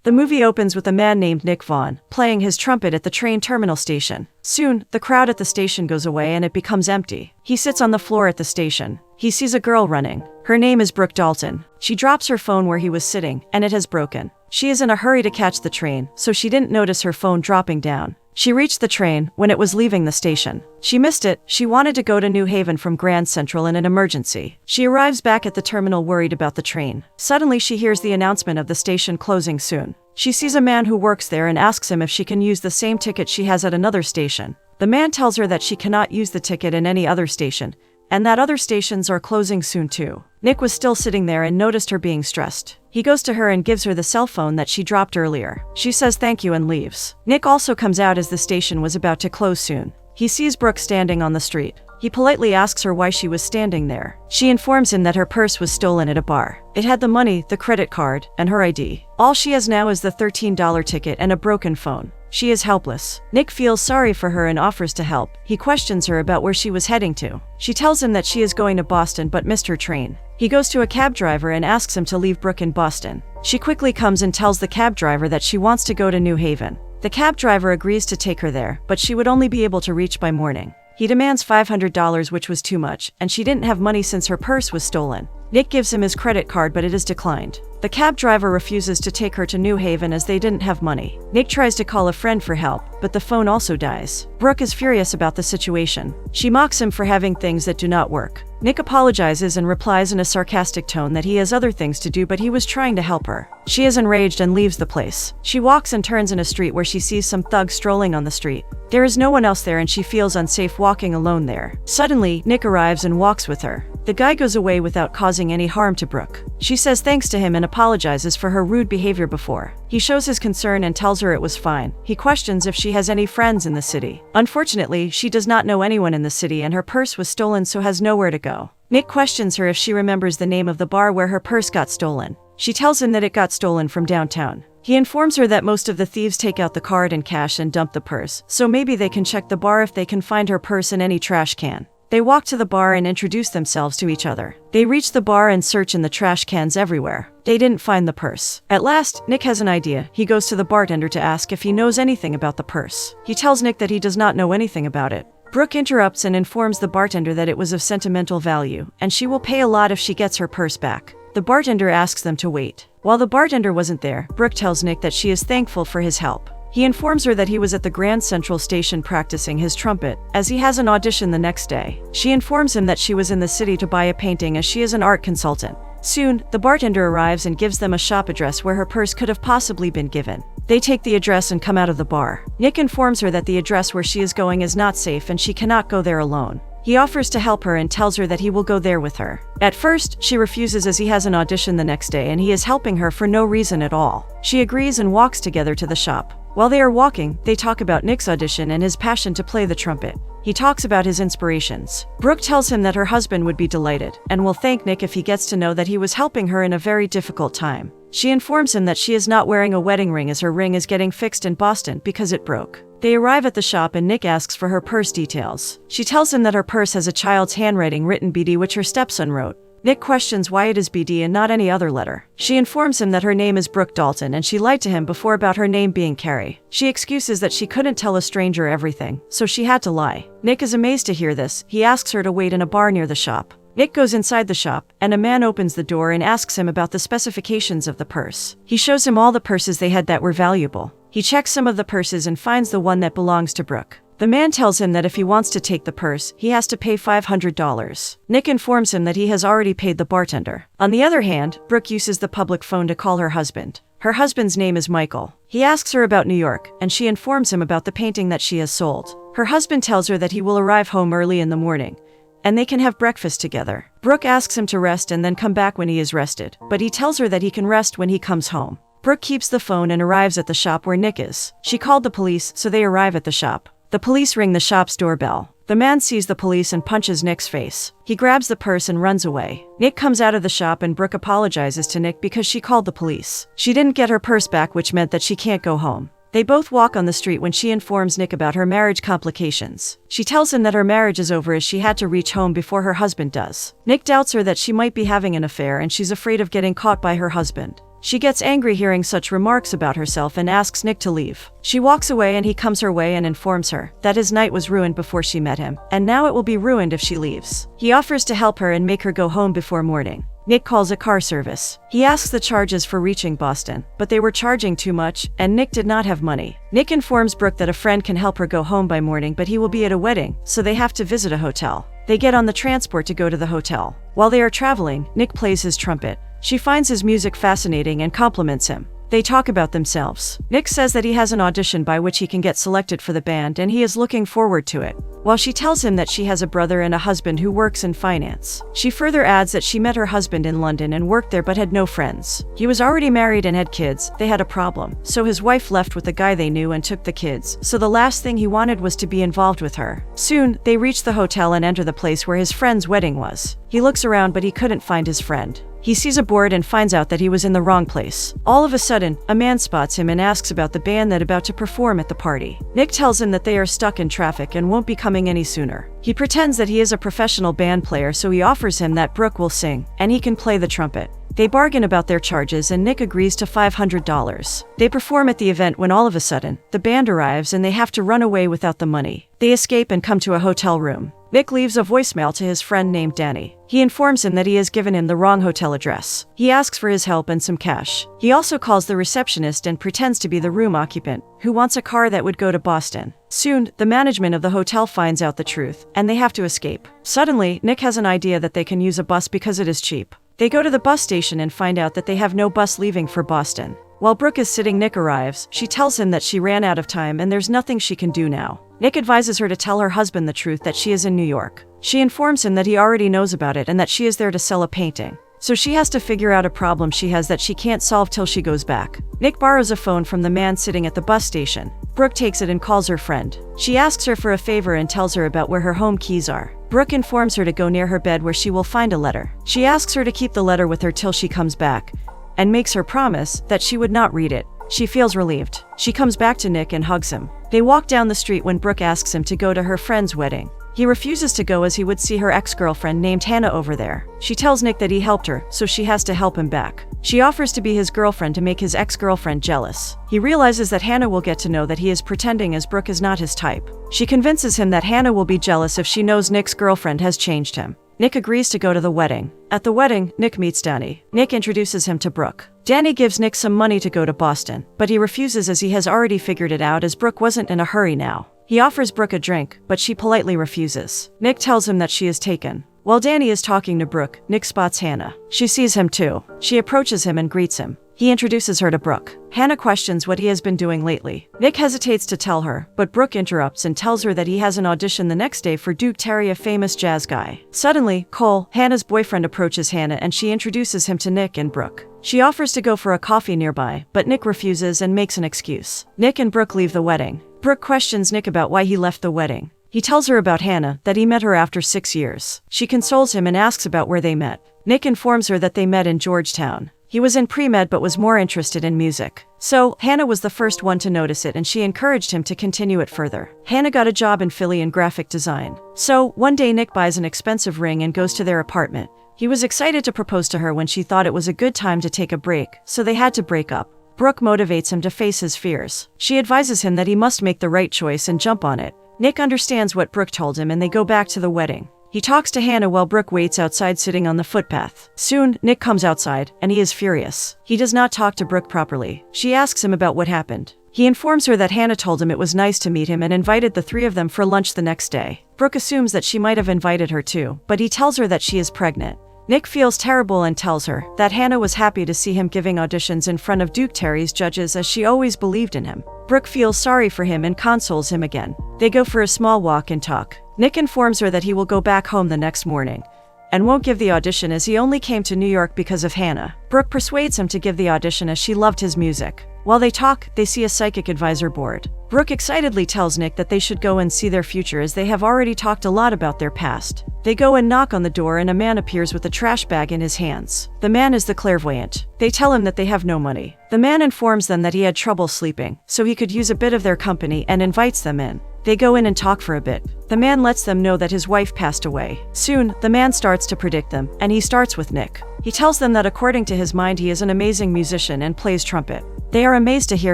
The movie opens with a man named Nick Vaughn playing his trumpet at the train terminal station. Soon, the crowd at the station goes away and it becomes empty. He sits on the floor at the station. He sees a girl running. Her name is Brooke Dalton. She drops her phone where he was sitting, and it has broken. She is in a hurry to catch the train, so she didn't notice her phone dropping down. She reached the train when it was leaving the station. She missed it. She wanted to go to New Haven from Grand Central in an emergency. She arrives back at the terminal worried about the train. Suddenly she hears the announcement of the station closing soon. She sees a man who works there and asks him if she can use the same ticket she has at another station. The man tells her that she cannot use the ticket in any other station, and that other stations are closing soon too. Nick was still sitting there and noticed her being stressed. He goes to her and gives her the cell phone that she dropped earlier. She says thank you and leaves. Nick also comes out as the station was about to close soon. He sees Brooke standing on the street. He politely asks her why she was standing there. She informs him that her purse was stolen at a bar. It had the money, the credit card, and her ID. All she has now is the $13 ticket and a broken phone. She is helpless. Nick feels sorry for her and offers to help. He questions her about where she was heading to. She tells him that she is going to Boston but missed her train. He goes to a cab driver and asks him to leave Brooke in Boston. She quickly comes and tells the cab driver that she wants to go to New Haven. The cab driver agrees to take her there, but she would only be able to reach by morning. He demands $500, which was too much, and she didn't have money since her purse was stolen. Nick gives him his credit card, but it is declined. The cab driver refuses to take her to New Haven as they didn't have money. Nick tries to call a friend for help, but the phone also dies. Brooke is furious about the situation. She mocks him for having things that do not work. Nick apologizes and replies in a sarcastic tone that he has other things to do, but he was trying to help her. She is enraged and leaves the place. She walks and turns in a street where she sees some thugs strolling on the street. There is no one else there and she feels unsafe walking alone there. Suddenly, Nick arrives and walks with her. The guy goes away without causing any harm to Brooke. She says thanks to him and apologizes for her rude behavior before. He shows his concern and tells her it was fine. He questions if she has any friends in the city. Unfortunately, she does not know anyone in the city and her purse was stolen, so has nowhere to go. Nick questions her if she remembers the name of the bar where her purse got stolen. She tells him that it got stolen from downtown. He informs her that most of the thieves take out the card and cash and dump the purse, so maybe they can check the bar if they can find her purse in any trash can. They walk to the bar and introduce themselves to each other. They reach the bar and search in the trash cans everywhere. They didn't find the purse. At last, Nick has an idea. He goes to the bartender to ask if he knows anything about the purse. He tells Nick that he does not know anything about it. Brooke interrupts and informs the bartender that it was of sentimental value, and she will pay a lot if she gets her purse back. The bartender asks them to wait. While the bartender wasn't there, Brooke tells Nick that she is thankful for his help. He informs her that he was at the Grand Central Station practicing his trumpet, as he has an audition the next day. She informs him that she was in the city to buy a painting as she is an art consultant. Soon, the bartender arrives and gives them a shop address where her purse could have possibly been given. They take the address and come out of the bar. Nick informs her that the address where she is going is not safe and she cannot go there alone. He offers to help her and tells her that he will go there with her. At first, she refuses as he has an audition the next day and he is helping her for no reason at all. She agrees and walks together to the shop. While they are walking, they talk about Nick's audition and his passion to play the trumpet. He talks about his inspirations. Brooke tells him that her husband would be delighted and will thank Nick if he gets to know that he was helping her in a very difficult time. She informs him that she is not wearing a wedding ring as her ring is getting fixed in Boston because it broke. They arrive at the shop and Nick asks for her purse details. She tells him that her purse has a child's handwriting written BD, which her stepson wrote. Nick questions why it is BD and not any other letter. She informs him that her name is Brooke Dalton and she lied to him before about her name being Carrie. She excuses that she couldn't tell a stranger everything, so she had to lie. Nick is amazed to hear this. He asks her to wait in a bar near the shop. Nick goes inside the shop, and a man opens the door and asks him about the specifications of the purse. He shows him all the purses they had that were valuable. He checks some of the purses and finds the one that belongs to Brooke. The man tells him that if he wants to take the purse, he has to pay $500. Nick informs him that he has already paid the bartender. On the other hand, Brooke uses the public phone to call her husband. Her husband's name is Michael. He asks her about New York, and she informs him about the painting that she has sold. Her husband tells her that he will arrive home early in the morning, and they can have breakfast together. Brooke asks him to rest and then come back when he is rested, but he tells her that he can rest when he comes home. Brooke keeps the phone and arrives at the shop where Nick is. She called the police, so they arrive at the shop. The police ring the shop's doorbell. The man sees the police and punches Nick's face. He grabs the purse and runs away. Nick comes out of the shop and Brooke apologizes to Nick because she called the police. She didn't get her purse back, which meant that she can't go home. They both walk on the street when she informs Nick about her marriage complications. She tells him that her marriage is over as she had to reach home before her husband does. Nick doubts her that she might be having an affair and she's afraid of getting caught by her husband. She gets angry hearing such remarks about herself and asks Nick to leave. She walks away and he comes her way and informs her that his night was ruined before she met him, and now it will be ruined if she leaves. He offers to help her and make her go home before morning. Nick calls a car service. He asks the charges for reaching Boston, but they were charging too much, and Nick did not have money. Nick informs Brooke that a friend can help her go home by morning, but he will be at a wedding, so they have to visit a hotel. They get on the transport to go to the hotel. While they are traveling, Nick plays his trumpet. She finds his music fascinating and compliments him. They talk about themselves. Nick says that he has an audition by which he can get selected for the band and he is looking forward to it, while she tells him that she has a brother and a husband who works in finance. She further adds that she met her husband in London and worked there but had no friends. He was already married and had kids. They had a problem, so his wife left with the guy they knew and took the kids, so the last thing he wanted was to be involved with her. Soon, they reach the hotel and enter the place where his friend's wedding was. He looks around but he couldn't find his friend. He sees a board and finds out that he was in the wrong place. All of a sudden, a man spots him and asks about the band that about to perform at the party. Nick tells him that they are stuck in traffic and won't be coming any sooner. He pretends that he is a professional band player, so he offers him that Brooke will sing, and he can play the trumpet. They bargain about their charges and Nick agrees to $500. They perform at the event when all of a sudden, the band arrives and they have to run away without the money. They escape and come to a hotel room. Nick leaves a voicemail to his friend named Danny. He informs him that he has given him the wrong hotel address. He asks for his help and some cash. He also calls the receptionist and pretends to be the room occupant, who wants a car that would go to Boston. Soon, the management of the hotel finds out the truth, and they have to escape. Suddenly, Nick has an idea that they can use a bus because it is cheap. They go to the bus station and find out that they have no bus leaving for Boston. While Brooke is sitting, Nick arrives. She tells him that she ran out of time and there's nothing she can do now. Nick advises her to tell her husband the truth, that she is in New York. She informs him that he already knows about it and that she is there to sell a painting. So she has to figure out a problem she has that she can't solve till she goes back. Nick borrows a phone from the man sitting at the bus station. Brooke takes it and calls her friend. She asks her for a favor and tells her about where her home keys are. Brooke informs her to go near her bed where she will find a letter. She asks her to keep the letter with her till she comes back, and makes her promise that she would not read it. She feels relieved. She comes back to Nick and hugs him. They walk down the street when Brooke asks him to go to her friend's wedding. He refuses to go as he would see her ex-girlfriend named Hannah over there. She tells Nick that he helped her, so she has to help him back. She offers to be his girlfriend to make his ex-girlfriend jealous. He realizes that Hannah will get to know that he is pretending, as Brooke is not his type. She convinces him that Hannah will be jealous if she knows Nick's girlfriend has changed him. Nick agrees to go to the wedding. At the wedding, Nick meets Danny. Nick introduces him to Brooke. Danny gives Nick some money to go to Boston, but he refuses as he has already figured it out, as Brooke wasn't in a hurry now. He offers Brooke a drink, but she politely refuses. Nick tells him that she is taken. While Danny is talking to Brooke, Nick spots Hannah. She sees him too. She approaches him and greets him. He introduces her to Brooke. Hannah questions what he has been doing lately. Nick hesitates to tell her, but Brooke interrupts and tells her that he has an audition the next day for Duke Terry, a famous jazz guy. Suddenly, Cole, Hannah's boyfriend, approaches Hannah and she introduces him to Nick and Brooke. She offers to go for a coffee nearby, but Nick refuses and makes an excuse. Nick and Brooke leave the wedding. Brooke questions Nick about why he left the wedding. He tells her about Hannah, that he met her after 6 years. She consoles him and asks about where they met. Nick informs her that they met in Georgetown. He was in pre-med but was more interested in music. So, Hannah was the first one to notice it and she encouraged him to continue it further. Hannah got a job in Philly in graphic design. So, one day Nick buys an expensive ring and goes to their apartment. He was excited to propose to her when she thought it was a good time to take a break, so they had to break up. Brooke motivates him to face his fears. She advises him that he must make the right choice and jump on it. Nick understands what Brooke told him and they go back to the wedding. He talks to Hannah while Brooke waits outside sitting on the footpath. Soon, Nick comes outside, and he is furious. He does not talk to Brooke properly. She asks him about what happened. He informs her that Hannah told him it was nice to meet him and invited the three of them for lunch the next day. Brooke assumes that she might have invited her too, but he tells her that she is pregnant. Nick feels terrible and tells her that Hannah was happy to see him giving auditions in front of Duke Terry's judges as she always believed in him. Brooke feels sorry for him and consoles him again. They go for a small walk and talk. Nick informs her that he will go back home the next morning and won't give the audition as he only came to New York because of Hannah. Brooke persuades him to give the audition as she loved his music. While they talk, they see a psychic advisor board. Brooke excitedly tells Nick that they should go and see their future as they have already talked a lot about their past. They go and knock on the door and a man appears with a trash bag in his hands. The man is the clairvoyant. They tell him that they have no money. The man informs them that he had trouble sleeping, so he could use a bit of their company and invites them in. They go in and talk for a bit. The man lets them know that his wife passed away. Soon, the man starts to predict them, and he starts with Nick. He tells them that according to his mind he is an amazing musician and plays trumpet. They are amazed to hear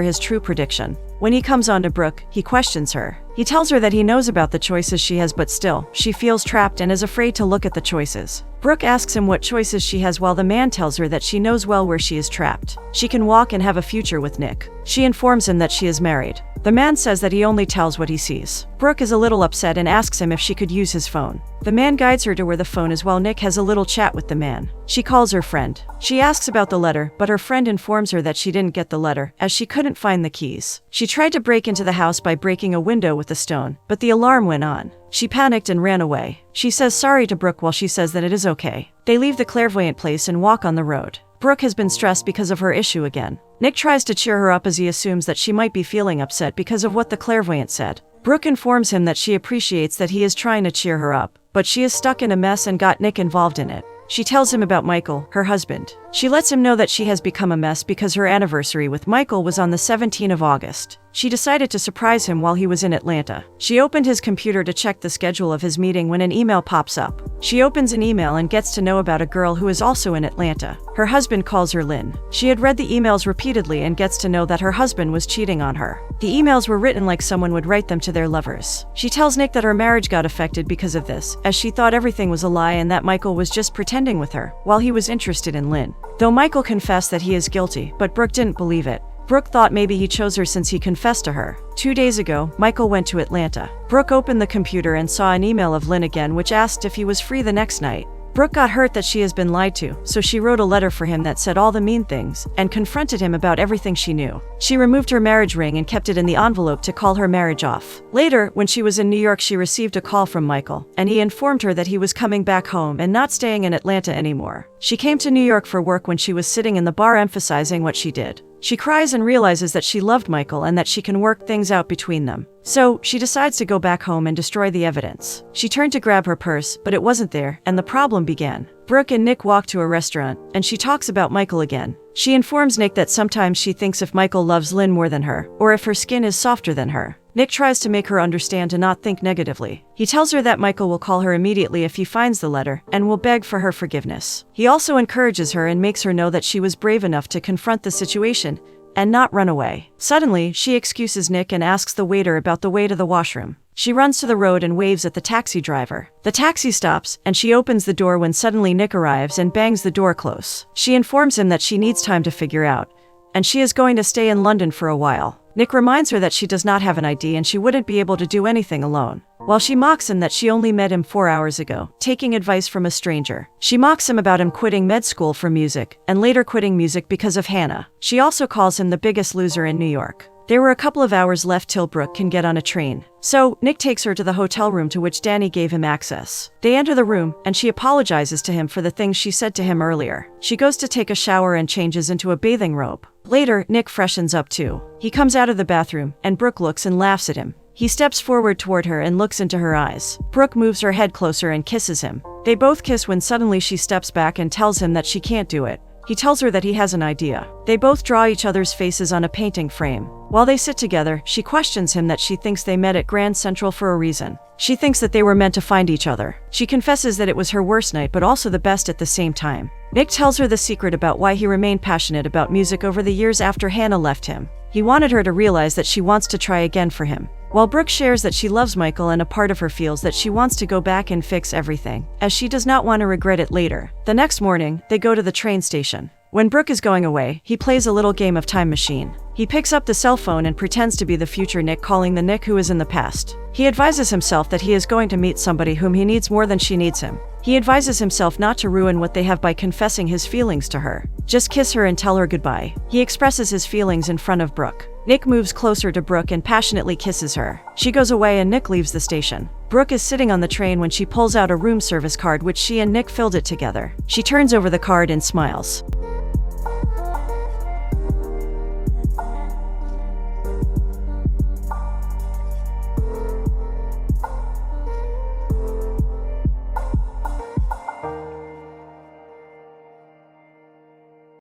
his true prediction. When he comes on to Brooke, he questions her. He tells her that he knows about the choices she has, but still, she feels trapped and is afraid to look at the choices. Brooke asks him what choices she has, while the man tells her that she knows well where she is trapped. She can walk and have a future with Nick. She informs him that she is married. The man says that he only tells what he sees. Brooke is a little upset and asks him if she could use his phone. The man guides her to where the phone is while Nick has a little chat with the man. She calls her friend. She asks about the letter, but her friend informs her that she didn't get the letter, as she couldn't find the keys. She tried to break into the house by breaking a window with a stone, but the alarm went on. She panicked and ran away. She says sorry to Brooke while she says that it is okay. They leave the clairvoyant place and walk on the road. Brooke has been stressed because of her issue again. Nick tries to cheer her up as he assumes that she might be feeling upset because of what the clairvoyant said. Brooke informs him that she appreciates that he is trying to cheer her up, but she is stuck in a mess and got Nick involved in it. She tells him about Michael, her husband. She lets him know that she has become a mess because her anniversary with Michael was on the 17th of August. She decided to surprise him while he was in Atlanta. She opened his computer to check the schedule of his meeting when an email pops up. She opens an email and gets to know about a girl who is also in Atlanta. Her husband calls her Lynn. She had read the emails repeatedly and gets to know that her husband was cheating on her. The emails were written like someone would write them to their lovers. She tells Nick that her marriage got affected because of this, as she thought everything was a lie and that Michael was just pretending with her, while he was interested in Lynn. Though Michael confessed that he is guilty, but Brooke didn't believe it. Brooke thought maybe he chose her since he confessed to her. 2 days ago, Michael went to Atlanta. Brooke opened the computer and saw an email of Lynn again, which asked if he was free the next night. Brooke got hurt that she has been lied to, so she wrote a letter for him that said all the mean things, and confronted him about everything she knew. She removed her marriage ring and kept it in the envelope to call her marriage off. Later, when she was in New York, she received a call from Michael, and he informed her that he was coming back home and not staying in Atlanta anymore. She came to New York for work when she was sitting in the bar emphasizing what she did. She cries and realizes that she loved Michael and that she can work things out between them. So, she decides to go back home and destroy the evidence. She turned to grab her purse, but it wasn't there, and the problem began. Brooke and Nick walk to a restaurant, and she talks about Michael again. She informs Nick that sometimes she thinks if Michael loves Lynn more than her, or if her skin is softer than her. Nick tries to make her understand to not think negatively. He tells her that Michael will call her immediately if he finds the letter, and will beg for her forgiveness. He also encourages her and makes her know that she was brave enough to confront the situation, and not run away. Suddenly, she excuses Nick and asks the waiter about the way to the washroom. She runs to the road and waves at the taxi driver. The taxi stops, and she opens the door when suddenly Nick arrives and bangs the door close. She informs him that she needs time to figure out, and she is going to stay in London for a while. Nick reminds her that she does not have an ID and she wouldn't be able to do anything alone. While she mocks him that she only met him 4 hours ago, taking advice from a stranger. She mocks him about him quitting med school for music, and later quitting music because of Hannah. She also calls him the biggest loser in New York. There were a couple of hours left till Brooke can get on a train. So, Nick takes her to the hotel room to which Danny gave him access. They enter the room, and she apologizes to him for the things she said to him earlier. She goes to take a shower and changes into a bathing robe. Later, Nick freshens up too. He comes out of the bathroom, and Brooke looks and laughs at him. He steps forward toward her and looks into her eyes. Brooke moves her head closer and kisses him. They both kiss when suddenly she steps back and tells him that she can't do it. He tells her that he has an idea. They both draw each other's faces on a painting frame. While they sit together, she questions him that she thinks they met at Grand Central for a reason. She thinks that they were meant to find each other. She confesses that it was her worst night but also the best at the same time. Nick tells her the secret about why he remained passionate about music over the years after Hannah left him. He wanted her to realize that she wants to try again for him. While Brooke shares that she loves Michael, and a part of her feels that she wants to go back and fix everything, as she does not want to regret it later. The next morning, they go to the train station. When Brooke is going away, he plays a little game of time machine. He picks up the cell phone and pretends to be the future Nick, calling the Nick who is in the past. He advises himself that he is going to meet somebody whom he needs more than she needs him. He advises himself not to ruin what they have by confessing his feelings to her. Just kiss her and tell her goodbye. He expresses his feelings in front of Brooke. Nick moves closer to Brooke and passionately kisses her. She goes away and Nick leaves the station. Brooke is sitting on the train when she pulls out a room service card which she and Nick filled it together. She turns over the card and smiles.